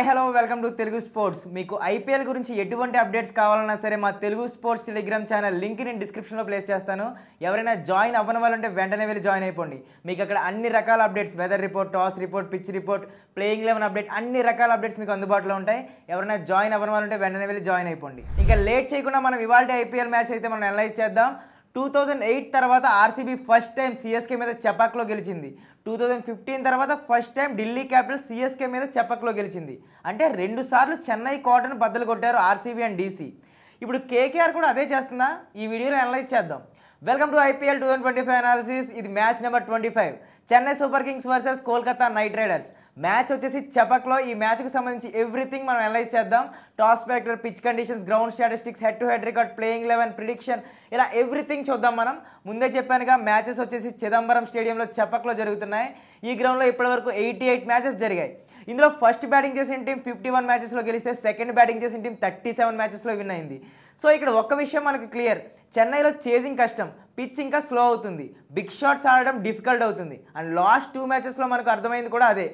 Hi hello welcome to Telugu sports. మీకు IPL గురించి ఎటువంటి అప్డేట్స్ కావాలన్నా సరే మా Telugu sports Telegram channel link నేను డిస్క్రిప్షన్లో ప్లేస్ చేస్తాను. ఎవరైనా జాయిన్ అవ్వని వాళ్ళంటే వెంటనే వెళ్ళి జాయిన్ అయిపోండి. మీకు అక్కడ అన్ని రకాల updates, weather report, toss report, pitch report, playing 11 update, అన్ని రకాల అప్డేట్స్ మీకు అందుబాటులో ఉంటాయి. ఎవరైనా జాయిన్ అవ్వని వాళ్ళంటే వెంటనే వెళ్ళి జాయిన్ అయిపోండి. ఇంకా లేట్ చేయకుండా మనం ఇవాళ ఐపీఎల్ మ్యాచ్ అయితే మనం అనలైజ్ చేద్దాం. 2008 తర్వాత ఆర్సీబీ ఫస్ట్ టైం సిఎస్కే మీద చపాక్లో గెలిచింది. 2015 తర్వాత first time Delhi Capitals CSK మీద చపాక్లో గెలిచింది. అంటే 2 సార్లు చెన్నై కోటను బద్దలు కొట్టారు ఆర్సీబీ అండ్ డీసీ. ఇప్పుడు కేకేఆర్ కూడా అదే చేస్తుందా? ఈ వీడియోలో అనలైజ్ చేద్దాం. Welcome to IPL 2025 analysis. ఇది match number 25, Chennai super kings versus Kolkata knight riders. Match వచ్చేసి చపక్లో. ఈ మ్యాచ్కి సంబంధించి ఎవ్రీథింగ్ మనం అనలైజ్ చేద్దాం. Toss factor, pitch conditions, ground statistics, head to head record, playing 11, prediction, ఇలా ఎవ్రీథింగ్ చూద్దాం. మనం ముందే చెప్పానుగా, మ్యాచెస్ వచ్చేసి చిదంబరం స్టేడియంలో చపక్లో జరుగుతున్నాయి. ఈ గ్రౌండ్లో ఇప్పటివరకు 88 మ్యాచెస్ జరిగాయి. ఇందులో ఫస్ట్ బ్యాటింగ్ చేసిన టీం 51 మ్యాచెస్లో గెలిస్తే సెకండ్ బ్యాటింగ్ చేసిన టీం 37 మ్యాచెస్లో విన్ అయింది. సో ఇక్కడ ఒక్క విషయం మనకు క్లియర్, చెన్నైలో చేజింగ్ కష్టం, పిచ్ ఇంకా స్లో అవుతుంది, బిగ్ షాట్స్ ఆడడం డిఫికల్ట్ అవుతుంది. అండ్ లాస్ట్ 2 మ్యాచెస్లో మనకు అర్థమైంది కూడా అదే.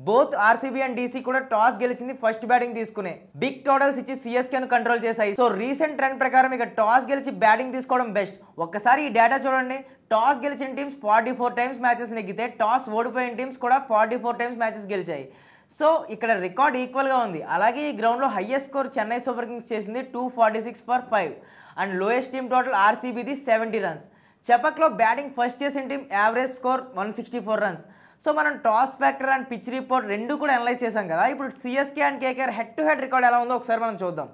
బోత్ ఆర్సీబీ అండ్ డీసీ కూడా టాస్ గెలిచింది ఫస్ట్ బ్యాటింగ్ తీసుకునే. బిగ్ టోటల్స్ ఇచ్చి సిఎస్కేను కంట్రోల్ చేశాయి. సో రీసెంట్ ట్రెండ్ ప్రకారం ఇక టాస్ గెలిచి బ్యాటింగ్ తీసుకోవడం బెస్ట్. ఒక్కసారి ఈ డేటా చూడండి. టాస్ గెలిచిన టీమ్స్ 44 టైమ్స్ మ్యాచెస్ నెగ్గితే టాస్ ఓడిపోయిన టీమ్స్ కూడా 44 టైమ్స్ మ్యాచెస్ గెలిచాయి. సో ఇక్కడ రికార్డ్ ఈక్వల్గా ఉంది. అలాగే ఈ గ్రౌండ్లో highest score Chennai super kings చేసింది 246 for 5 and lowest team total ఆర్సీబీది 70 రన్స్. చపక్లో బ్యాటింగ్ ఫస్ట్ చేసిన team average score 164 runs. So మనం toss factor and pitch report రెండు కూడా అనలైజ్ చేసాం కదా. ఇప్పుడు CSK and KKR head to head record ఎలా ఉందో ఒకసారి మనం చూద్దాం.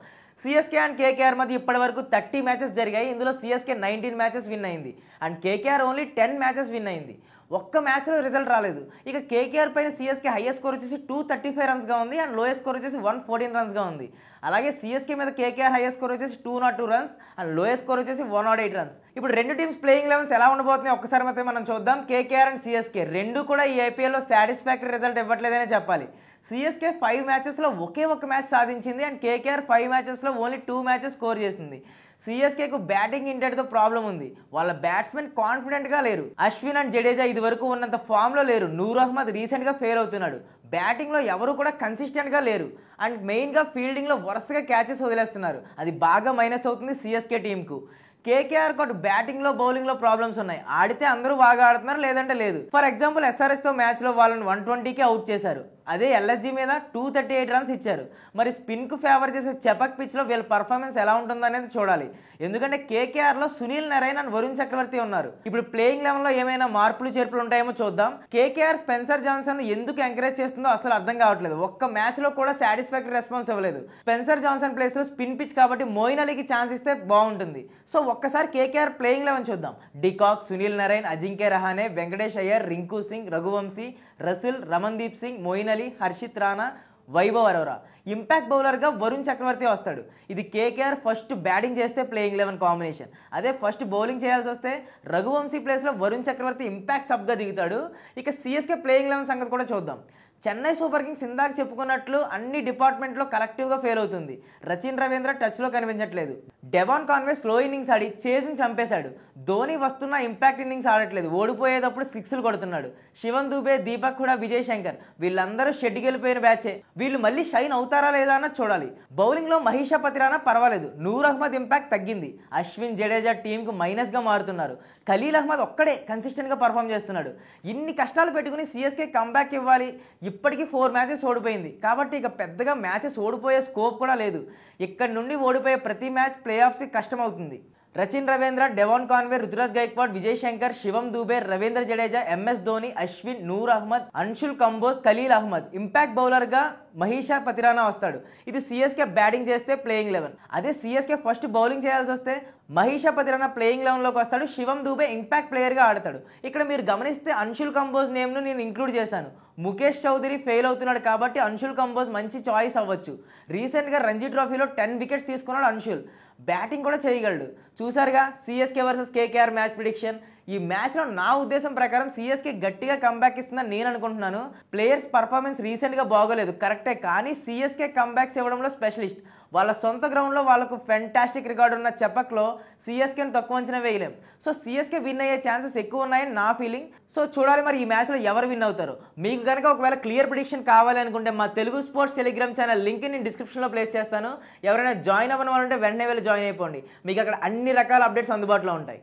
సిఎస్కే అండ్ కేకేఆర్ మధ్య ఇప్పటి వరకు 30 మ్యాచెస్ జరిగాయి. ఇందులో సిఎస్కే 19 మ్యాచెస్ విన్ అయింది and KKR only 10 matches win అయింది. ఒక్క మ్యాచ్లో రిజల్ట్ రాలేదు. ఇక కేకేఆర్ పైన సిఎస్కే హైయెస్ట్ స్కోర్ వచ్చేసి 235 రన్స్గా ఉంది అండ్ లోయెస్ట్ స్కోర్ వచ్చేసి 114 రన్స్గా ఉంది. అలాగే సిఎస్కే మీద కేకేఆర్ హైయెస్ట్ స్కోర్ వచ్చేసి 202 రన్స్ అండ్ లోయెస్ట్ స్కోర్ వచ్చేసి 108 రన్స్. ఇప్పుడు రెండు టీమ్స్ ప్లేయింగ్ 11s ఎలా ఉండబోతున్నాయి ఒక్కసారి మాత్రం మనం చూద్దాం. కేకేఆర్ అండ్ సిఎస్కే రెండు కూడా ఈ ఐపీఎల్లో సాటిస్ఫాక్టరీ రిజల్ట్ ఇవ్వట్లేదనే చెప్పాలి. సిఎస్కే 5 మ్యాచెస్లో ఒకే ఒక మ్యాచ్ సాధించింది అండ్ కేకేఆర్ 5 మ్యాచెస్లో ఓన్లీ 2 మ్యాచెస్ స్కోర్ చేసింది. సిఎస్కేకు బ్యాటింగ్ ఇంటెడ్తో ప్రాబ్లం ఉంది. వాళ్ళ బ్యాట్స్మెన్ కాన్ఫిడెంట్గా లేరు. అశ్విన్ అండ్ జడేజా ఇది వరకు ఉన్నంత ఫామ్లో లేరు. నూర్ అహ్మద్ రీసెంట్గా ఫెయిల్ అవుతున్నాడు. బ్యాటింగ్లో ఎవరు కూడా కన్సిస్టెంట్గా లేరు అండ్ మెయిన్గా ఫీల్డింగ్లో వరుసగా క్యాచెస్ వదిలేస్తున్నారు. అది బాగా మైనస్ అవుతుంది సిఎస్కే టీంకు. కేకేఆర్ కొట్టు బ్యాటింగ్లో బౌలింగ్లో ప్రాబ్లమ్స్ ఉన్నాయి. ఆడితే అందరూ బాగా ఆడుతున్నారు, లేదంటే లేదు. ఫర్ ఎగ్జాంపుల్ ఎస్ఆర్ఎస్తో మ్యాచ్లో వాళ్ళని 120కి అవుట్ చేశారు. అదే ఎల్ఎస్జీ మీద 238 రన్స్ ఇచ్చారు. మరి స్పిన్కు ఫేవర్ చేసే చపక్ పిచ్లో వీళ్ళ పర్ఫార్మెన్స్ ఎలా ఉంటుందనేది చూడాలి. ఎందుకంటే కేకేఆర్లో సునీల్ నరైన్ అండ్ వరుణ్ చక్రవర్తి ఉన్నారు. ఇప్పుడు ప్లేయింగ్ 11లో ఏమైనా మార్పులు చేర్పులు ఉంటాయేమో చూద్దాం. కేకేఆర్ స్పెన్సర్ జాన్సన్ ఎందుకు ఎంకరేజ్ చేస్తుందో అసలు అర్థం కావట్లేదు. ఒక్క మ్యాచ్లో కూడా సాటిస్ఫాక్టరీ రెస్పాన్స్ ఇవ్వలేదు. స్పెన్సర్ జాన్సన్ ప్లేస్లో స్పిన్ పిచ్ కాబట్టి మోయిన్ అలీకి ఛాన్స్ ఇస్తే బాగుంటుంది. సో ఒక్కసారి కేకేఆర్ ప్లేయింగ్ 11 చూద్దాం. De Kock, Sunil Narine, Ajinkya Rahane, Venkatesh Iyer, Rinku Singh, Raghuvanshi, Russell, Ramandeep Singh, Moeen Ali, Harshit Rana, Vaibhav Arora. Impact బౌలర్గా Varun చక్రవర్తి వస్తాడు. ఇది కేకేఆర్ ఫస్ట్ బ్యాటింగ్ చేస్తే ప్లేయింగ్ 11 కాంబినేషన్. అదే ఫస్ట్ బౌలింగ్ చేయాల్సి వస్తే రఘువంశీ ప్లేస్లో వరుణ్ చక్రవర్తి ఇంపాక్ట్ సబ్గా దిగుతాడు. ఇక సిఎస్కే ప్లేయింగ్ 11 సంగతి కూడా చూద్దాం. చెన్నై సూపర్ కింగ్స్ ఇందాక చెప్పుకున్నట్లు అన్ని డిపార్ట్మెంట్లో కలెక్టివ్గా ఫెయిల్ అవుతుంది. రచిన్ రవీంద్ర టచ్లో కనిపించట్లేదు. డెవాన్ కాన్వే స్లో ఇన్నింగ్స్ ఆడి చేజ్ని చంపేశాడు. ధోని వస్తున్న ఇంపాక్ట్ ఇన్నింగ్స్ ఆడట్లేదు. ఓడిపోయేటప్పుడు 6లు కొడుతున్నాడు. శివన్ దూబే, దీపక్ హుడా, విజయ్ శంకర్ వీళ్ళందరూ షెడ్కి వెళ్ళిపోయిన బ్యాచే. వీళ్ళు మళ్ళీ షైన్ అవుతారా లేదా అన్నది చూడాలి. బౌలింగ్లో మహిషా పతిరానా పర్వాలేదు. నూర్ అహ్మద్ ఇంపాక్ట్ తగ్గింది. అశ్విన్, జడేజా టీంకు మైనస్గా మారుతున్నారు. ఖలీల్ అహ్మద్ ఒక్కడే కన్సిస్టెంట్గా పర్ఫామ్ చేస్తున్నాడు. ఇన్ని కష్టాలు పెట్టుకుని సిఎస్కే కంబ్యాక్ ఇవ్వాలి. ఇప్పటికీ 4 మ్యాచెస్ ఓడిపోయింది కాబట్టి ఇక పెద్దగా మ్యాచెస్ ఓడిపోయే స్కోప్ కూడా లేదు. ఇక్కడ నుండి ఓడిపోయే ప్రతి మ్యాచ్ ప్లే ఆఫ్స్కి కష్టం అవుతుంది. రచిన్ రవీంద్ర, డెవాన్ కాన్వే, రుతురాజ్ గైక్వాడ్, విజయ్ శంకర్, శివం దూబే, రవీంద్ర జడేజా, ఎంఎస్ ధోని, అశ్విన్, నూర్ అహ్మద్, అన్షుల్ కంబోజ్, ఖలీల్ అహ్మద్. ఇంపాక్ట్ బౌలర్గా మహిషా పతిరానా వస్తాడు. ఇది సిఎస్కే బ్యాటింగ్ చేస్తే ప్లేయింగ్ 11. అదే సిఎస్కే ఫస్ట్ బౌలింగ్ చేయాల్సి వస్తే మహిషా పతిరానా ప్లేయింగ్ 11లోకి వస్తాడు. శివం దూబే ఇంపాక్ట్ ప్లేయర్గా ఆడతాడు. ఇక్కడ మీరు గమనిస్తే అన్షుల్ కంబోజ్ నేమ్ను నేను ఇంక్లూడ్ చేశాను. ముఖేష్ చౌదరి ఫెయిల్ అవుతున్నాడు కాబట్టి అన్షుల్ కంబోజ్ మంచి చాయిస్ అవ్వచ్చు. రీసెంట్గా రంజీ ట్రోఫీలో 10 వికెట్స్ తీసుకున్నాడు అన్షుల్. బ్యాటింగ్ కూడా చేయగలడు. చూసారుగా CSK versus KKR match prediction. ఈ మ్యాచ్లో నా ఉద్దేశం ప్రకారం సిఎస్కే గట్టిగా కంబ్యాక్ ఇస్తుందని నేను అనుకుంటున్నాను. ప్లేయర్స్ పర్ఫార్మెన్స్ రీసెంట్గా బాగోలేదు కరెక్టే, కానీ సిఎస్కే కంబ్యాక్స్ ఇవ్వడంలో స్పెషలిస్ట్. వాళ్ళ సొంత గ్రౌండ్లో వాళ్ళకు ఫెంటాస్టిక్ రికార్డు ఉన్న చెప్పక్లో సిఎస్కేని తక్కువ అంచనా వేయలేం. సో సిఎస్కే విన్ అయ్యే ఛాన్సెస్ ఎక్కువ ఉన్నాయని నా ఫీలింగ్. సో చూడాలి మరి ఈ మ్యాచ్లో ఎవరు విన్ అవుతారు. మీకు కనుక ఒకవేళ క్లియర్ ప్రిడిక్షన్ కావాలి అనుకుంటే మా Telugu sports Telegram channel link నేను డిస్క్రిప్షన్లో ప్లేస్ చేస్తాను. ఎవరైనా జాయిన్ అవ్వని వాళ్ళంటే వెంటనే వెళ్ళి జాయిన్ అయిపోండి. మీకు అక్కడ అన్ని రకాల అప్డేట్స్ అందుబాటులో ఉంటాయి.